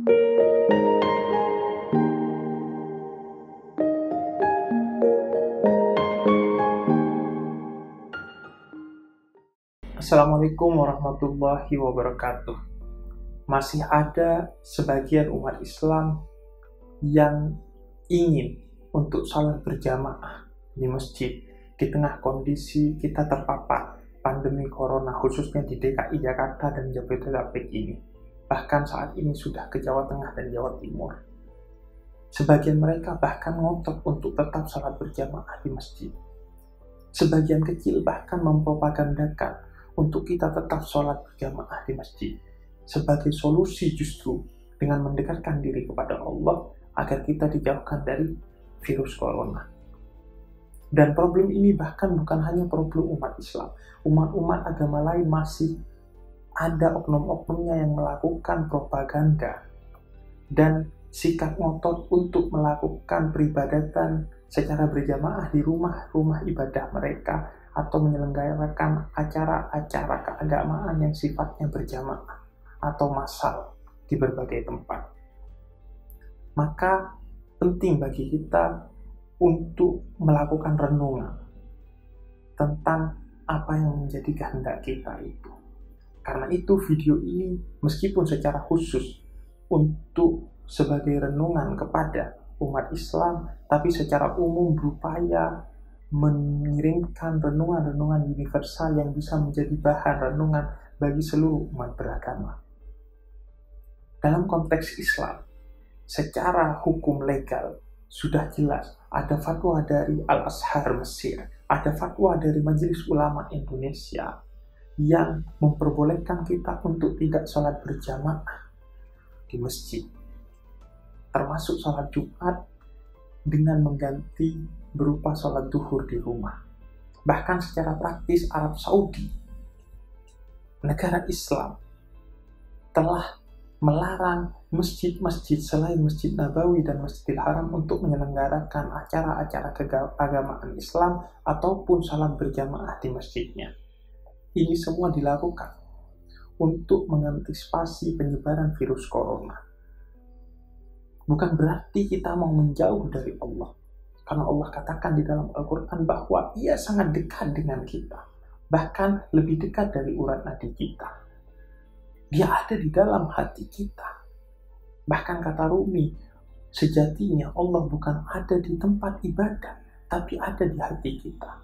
Assalamualaikum warahmatullahi wabarakatuh. Masih ada sebagian umat Islam yang ingin untuk salat berjamaah di masjid di tengah kondisi kita terpapar pandemi corona, khususnya di DKI Jakarta dan Jabodetabek ini. Bahkan saat ini sudah ke Jawa Tengah dan Jawa Timur. Sebagian mereka bahkan ngotot untuk tetap salat berjamaah di masjid. Sebagian kecil bahkan mempropagandakan untuk kita tetap sholat berjamaah di masjid sebagai solusi justru dengan mendekatkan diri kepada Allah agar kita dijauhkan dari virus corona. Dan problem ini bahkan bukan hanya problem umat Islam. Umat-umat agama lain masih ada oknum-oknumnya yang melakukan propaganda dan sikap ngotot untuk melakukan peribadatan secara berjamaah di rumah-rumah ibadah mereka atau menyelenggarakan acara-acara keagamaan yang sifatnya berjamaah atau massal di berbagai tempat. Maka penting bagi kita untuk melakukan renungan tentang apa yang menjadi kehendak kita itu. Karena itu video ini meskipun secara khusus untuk sebagai renungan kepada umat Islam, tapi secara umum berupaya mengirimkan renungan-renungan universal yang bisa menjadi bahan renungan bagi seluruh umat beragama. Dalam konteks Islam, secara hukum legal sudah jelas ada fatwa dari Al-Azhar Mesir, ada fatwa dari Majelis Ulama Indonesia yang memperbolehkan kita untuk tidak sholat berjamaah di masjid, termasuk sholat Jumat dengan mengganti berupa sholat duhur di rumah. Bahkan secara praktis Arab Saudi, negara Islam, telah melarang masjid-masjid selain Masjid Nabawi dan Masjidil Haram untuk menyelenggarakan acara-acara keagamaan Islam ataupun sholat berjamaah di masjidnya. Ini semua dilakukan untuk mengantisipasi penyebaran virus corona. Bukan berarti kita mau menjauh dari Allah. Karena Allah katakan di dalam Al-Quran bahwa Ia sangat dekat dengan kita. Bahkan lebih dekat dari urat nadi kita. Dia ada di dalam hati kita. Bahkan kata Rumi, sejatinya Allah bukan ada di tempat ibadah, tapi ada di hati kita.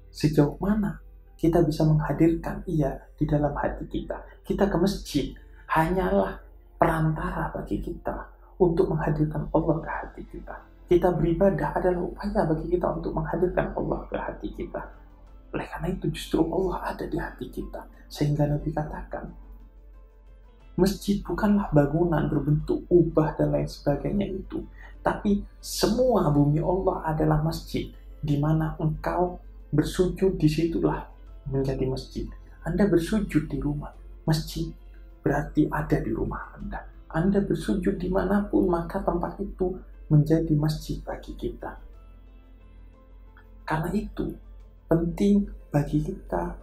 Sejauh mana kita bisa menghadirkan Ia di dalam hati kita? Kita ke masjid hanyalah perantara bagi kita untuk menghadirkan Allah ke hati kita. Kita beribadah adalah upaya bagi kita untuk menghadirkan Allah ke hati kita. Oleh karena itu justru Allah ada di hati kita. Sehingga Nabi katakan, masjid bukanlah bangunan berbentuk ubah dan lain sebagainya itu. Tapi semua bumi Allah adalah masjid. Di mana engkau bersujud, disitulah menjadi masjid. Anda bersujud di rumah, masjid berarti ada di rumah Anda. Anda bersujud dimanapun, maka tempat itu menjadi masjid bagi kita. Karena itu, penting bagi kita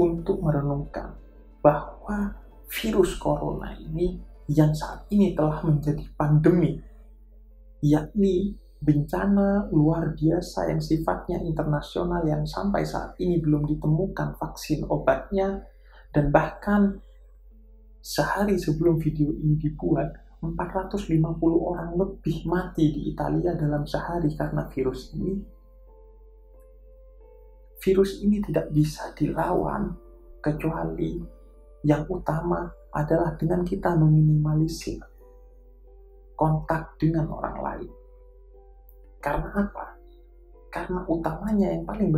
untuk merenungkan bahwa virus corona ini yang saat ini telah menjadi pandemi, yakni bencana luar biasa yang sifatnya internasional yang sampai saat ini belum ditemukan vaksin obatnya, dan bahkan sehari sebelum video ini dibuat, 450 orang lebih mati di Italia dalam sehari karena virus ini. Virus ini tidak bisa dilawan kecuali yang utama adalah dengan kita meminimalisir kontak dengan orang lain. Karena apa? Karena utamanya yang paling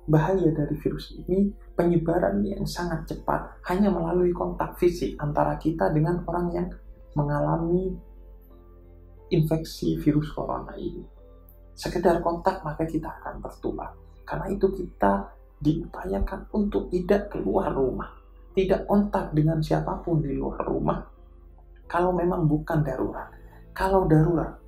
bahaya dari virus ini, penyebaran yang sangat cepat hanya melalui kontak fisik antara kita dengan orang yang mengalami infeksi virus corona ini. Sekedar kontak maka kita akan tertular. Karena itu kita diupayakan untuk tidak keluar rumah, tidak kontak dengan siapapun di luar rumah kalau memang bukan darurat. Kalau darurat,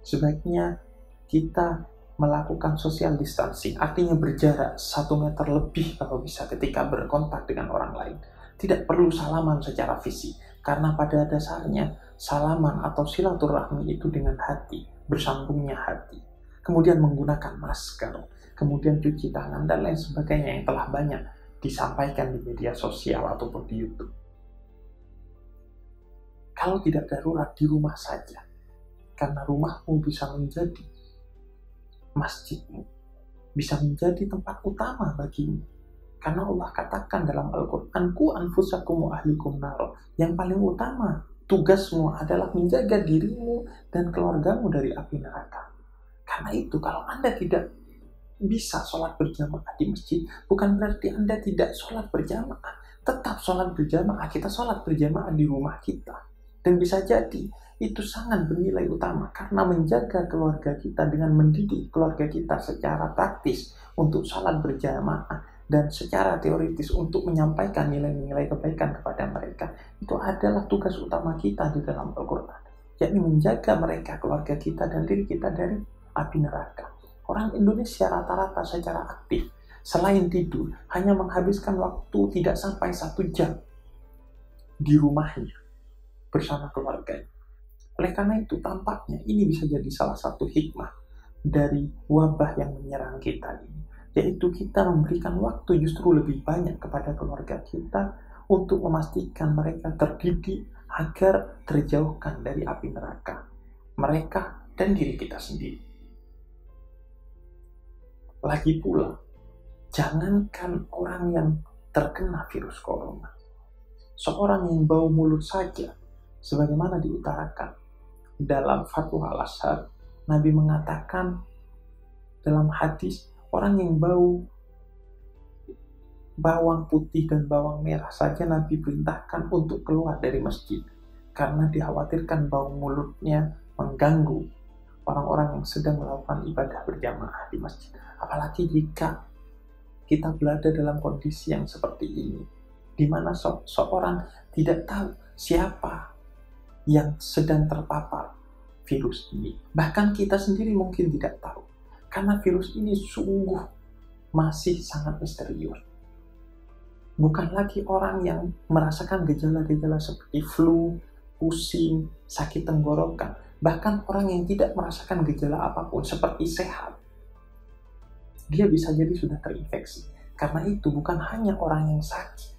sebaiknya kita melakukan social distancing, artinya berjarak 1 meter lebih kalau bisa ketika berkontak dengan orang lain. Tidak perlu salaman secara fisik, Karena pada dasarnya salaman atau silaturahmi itu dengan hati, bersambungnya hati. Kemudian menggunakan masker, kemudian cuci tangan dan lain sebagainya yang telah banyak disampaikan di media sosial ataupun di YouTube. Kalau tidak darurat, di rumah saja. Karena rumahmu bisa menjadi masjidmu, bisa menjadi tempat utama bagimu. Karena Allah katakan dalam Al-Quran, Qu anfusakum wa ahlikum nar. Yang paling utama, tugasmu adalah menjaga dirimu dan keluargamu dari api neraka. Karena itu, kalau Anda tidak bisa sholat berjamaah di masjid, bukan berarti Anda tidak sholat berjamaah. Tetap sholat berjamaah, kita sholat berjamaah di rumah kita. Dan bisa jadi itu sangat bernilai utama karena menjaga keluarga kita dengan mendidik keluarga kita secara praktis untuk sholat berjamaah dan secara teoritis untuk menyampaikan nilai-nilai kebaikan kepada mereka. Itu adalah tugas utama kita di dalam Al-Quran, yakni menjaga mereka, keluarga kita dan diri kita dari api neraka. Orang Indonesia rata-rata secara aktif selain tidur hanya menghabiskan waktu tidak sampai 1 jam di rumahnya bersama keluarganya. Oleh karena itu, tampaknya ini bisa jadi salah satu hikmah dari wabah yang menyerang kita ini, yaitu kita memberikan waktu justru lebih banyak kepada keluarga kita untuk memastikan mereka terdidik agar terjauhkan dari api neraka, mereka dan diri kita sendiri. Lagi pula, jangankan orang yang terkena virus corona, seorang yang bau mulut saja, sebagaimana diutarakan dalam Fatwa Al-Azhar, Nabi mengatakan dalam hadis, orang yang bau bawang putih dan bawang merah saja Nabi perintahkan untuk keluar dari masjid, karena dikhawatirkan bau mulutnya mengganggu orang-orang yang sedang melakukan ibadah berjamaah di masjid. Apalagi jika kita berada dalam kondisi yang seperti ini, di mana seorang tidak tahu siapa yang sedang terpapar virus ini. Bahkan kita sendiri mungkin tidak tahu, karena virus ini sungguh masih sangat misterius. Bukan lagi orang yang merasakan gejala-gejala seperti flu, pusing, sakit tenggorokan, bahkan orang yang tidak merasakan gejala apapun seperti sehat, dia bisa jadi sudah terinfeksi. Karena itu bukan hanya orang yang sakit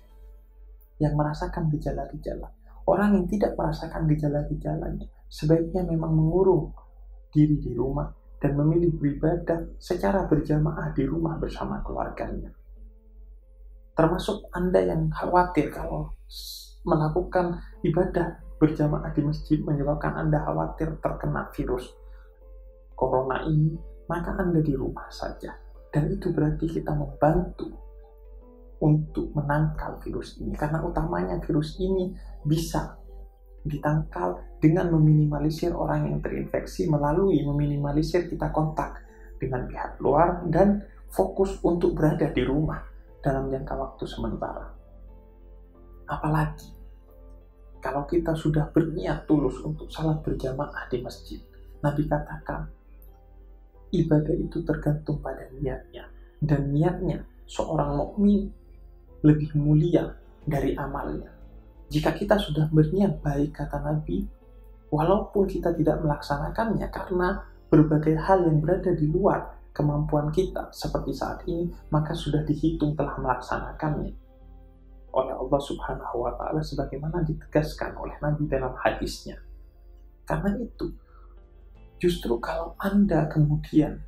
yang merasakan gejala-gejala. Orang yang tidak merasakan gejala-gejalanya sebaiknya memang mengurung diri di rumah dan memilih beribadah secara berjamaah di rumah bersama keluarganya. Termasuk Anda yang khawatir kalau melakukan ibadah berjamaah di masjid menyebabkan Anda khawatir terkena virus corona ini, maka Anda di rumah saja. Dan itu berarti kita membantu untuk menangkal virus ini, karena utamanya virus ini bisa ditangkal dengan meminimalisir orang yang terinfeksi melalui meminimalisir kita kontak dengan pihak luar dan fokus untuk berada di rumah dalam jangka waktu sementara. Apalagi kalau kita sudah berniat tulus untuk salat berjamaah di masjid, Nabi katakan ibadah itu tergantung pada niatnya, dan niatnya seorang mukmin lebih mulia dari amalnya. Jika kita sudah berniat baik, kata Nabi, walaupun kita tidak melaksanakannya karena berbagai hal yang berada di luar kemampuan kita seperti saat ini, maka sudah dihitung telah melaksanakannya oleh Allah Subhanahu wa Ta'ala sebagaimana ditegaskan oleh Nabi dalam hadisnya. Karena itu, justru kalau Anda kemudian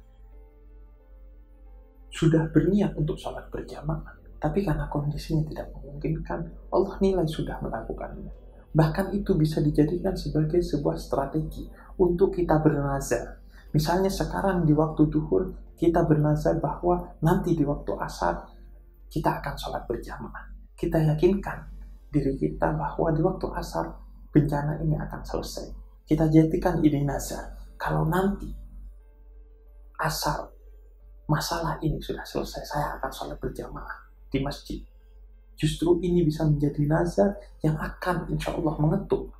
sudah berniat untuk sholat berjamaah, tapi karena kondisinya tidak memungkinkan, Allah nilai sudah melakukannya. Bahkan itu bisa dijadikan sebagai sebuah strategi untuk kita bernazar. Misalnya sekarang di waktu duhur, kita bernazar bahwa nanti di waktu asar, kita akan sholat berjamaah. Kita yakinkan diri kita bahwa di waktu asar, bencana ini akan selesai. Kita jadikan ini nazar. Kalau nanti asar, masalah ini sudah selesai, saya akan sholat berjamaah di masjid. Justru ini bisa menjadi nazar yang akan insya Allah mengetuk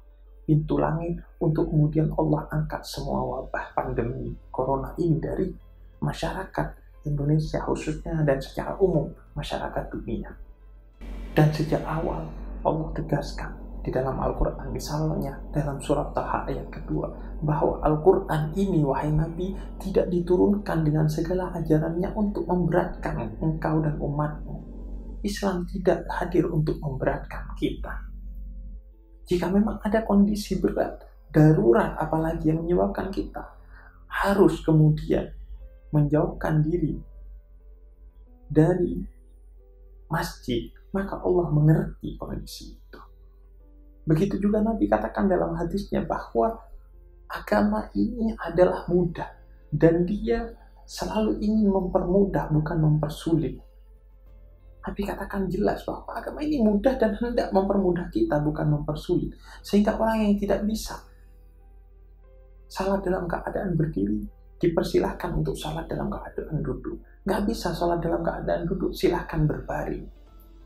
pintu langit untuk kemudian Allah angkat semua wabah pandemi corona ini dari masyarakat Indonesia khususnya dan secara umum masyarakat dunia. Dan sejak awal Allah tegaskan di dalam Al-Quran, misalnya dalam surat Taha ayat kedua, bahwa Al-Quran ini, wahai Nabi, tidak diturunkan dengan segala ajarannya untuk memberatkan engkau dan umatmu. Islam tidak hadir untuk memberatkan kita. Jika memang ada kondisi berat, darurat apalagi yang menyebabkan kita harus kemudian menjauhkan diri dari masjid, maka Allah mengerti kondisi itu. Begitu juga Nabi katakan dalam hadisnya bahwa agama ini adalah mudah dan dia selalu ingin mempermudah, bukan mempersulit. Nabi katakan jelas bahwa agama ini mudah dan hendak mempermudah kita, bukan mempersulit. Sehingga orang yang tidak bisa salat dalam keadaan berdiri, dipersilahkan untuk salat dalam keadaan duduk. Nggak bisa salat dalam keadaan duduk, silahkan berbaring.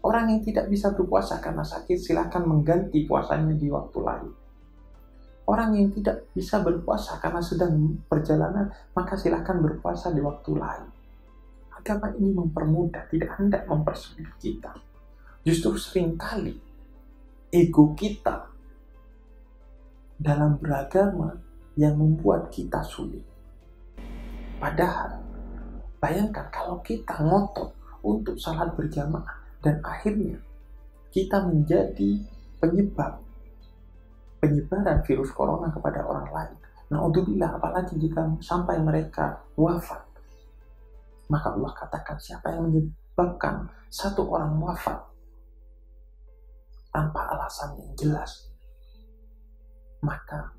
Orang yang tidak bisa berpuasa karena sakit, silahkan mengganti puasanya di waktu lain. Orang yang tidak bisa berpuasa karena sedang perjalanan, maka silahkan berpuasa di waktu lain. Agama ini mempermudah, tidak hendak mempersulit kita. Justru seringkali ego kita dalam beragama yang membuat kita sulit. Padahal, bayangkan kalau kita ngotot untuk salat berjamaah dan akhirnya kita menjadi penyebaran virus corona kepada orang lain. Na'udzubillah, apalagi jika sampai mereka wafat. Maka Allah katakan, siapa yang menyebabkan satu orang wafat tanpa alasan yang jelas, maka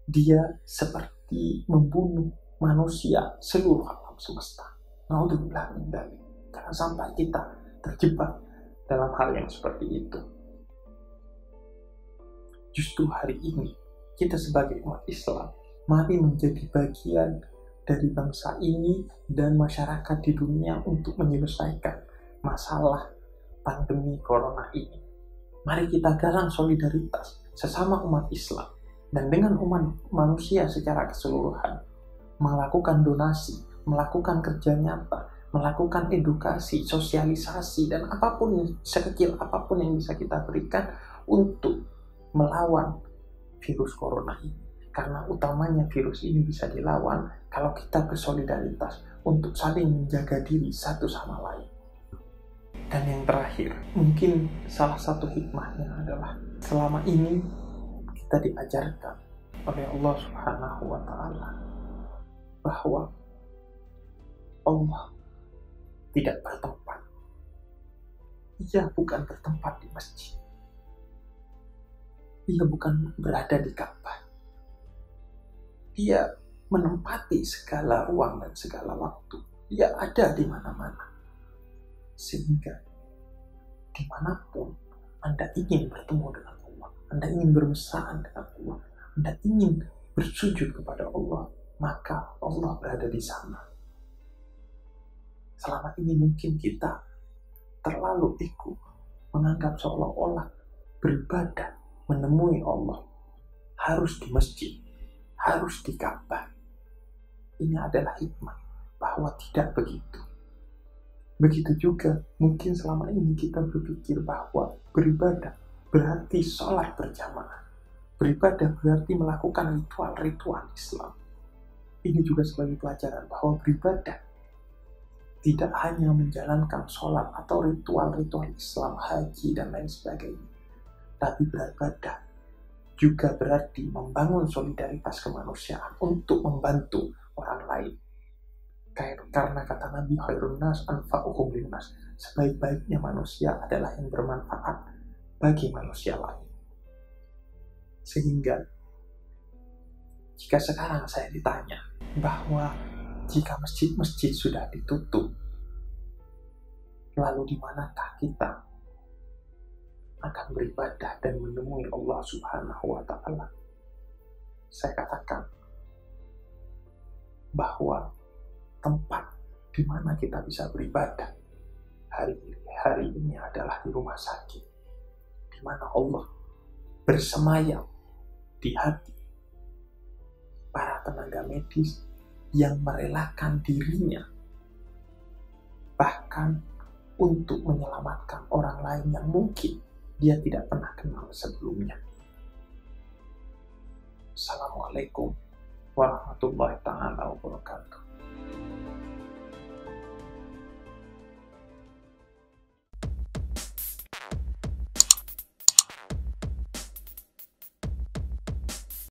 dia seperti membunuh manusia seluruh alam semesta. Na'udzubillah min dzalik. Jangan sampai kita terjebak dalam hal yang seperti itu. Justru hari ini, kita sebagai umat Islam, mari menjadi bagian dari bangsa ini dan masyarakat di dunia untuk menyelesaikan masalah pandemi corona ini. Mari kita galang solidaritas sesama umat Islam dan dengan umat manusia secara keseluruhan, melakukan donasi, melakukan kerja nyata, melakukan edukasi, sosialisasi, dan apapun, sekecil apapun yang bisa kita berikan untuk melawan virus corona ini. Karena utamanya virus ini bisa dilawan kalau kita bersolidaritas untuk saling menjaga diri satu sama lain. Dan yang terakhir, mungkin salah satu hikmahnya adalah selama ini kita diajarkan oleh Allah Subhanahu wa Ta'ala bahwa Allah tidak bertempat. Ia bukan bertempat di masjid. Ia bukan berada di Ka'bah. Dia menempati segala ruang dan segala waktu. Dia ada di mana-mana. Sehingga dimanapun Anda ingin bertemu dengan Allah, Anda ingin bermesraan dengan Allah, Anda ingin bersujud kepada Allah, maka Allah berada di sana. Selama ini mungkin kita terlalu ego, menganggap seolah-olah beribadah, menemui Allah harus di masjid, harus di Ka'bah. Ini adalah hikmah bahwa tidak begitu. Begitu juga mungkin selama ini kita berpikir bahwa beribadah berarti sholat berjamaah. Beribadah berarti melakukan ritual-ritual Islam. Ini juga sebagai pelajaran bahwa beribadah tidak hanya menjalankan sholat atau ritual-ritual Islam, haji, dan lain sebagainya. Tapi beribadah juga berarti membangun solidaritas kemanusiaan untuk membantu orang lain. Karena kata Nabi, khairun nas anfa'uhum linnas, sebaik-baiknya manusia adalah yang bermanfaat bagi manusia lain. Sehingga jika sekarang saya ditanya bahwa jika masjid-masjid sudah ditutup, lalu di manakah kita akan beribadah dan menemui Allah Subhanahu wa Ta'ala? Saya katakan bahwa tempat di mana kita bisa beribadah hari ini adalah di rumah sakit, di mana Allah bersemayam di hati para tenaga medis yang merelakan dirinya bahkan untuk menyelamatkan orang lain yang mungkin dia tidak pernah kenal sebelumnya. Assalamualaikum warahmatullahi taala wabarakatuh.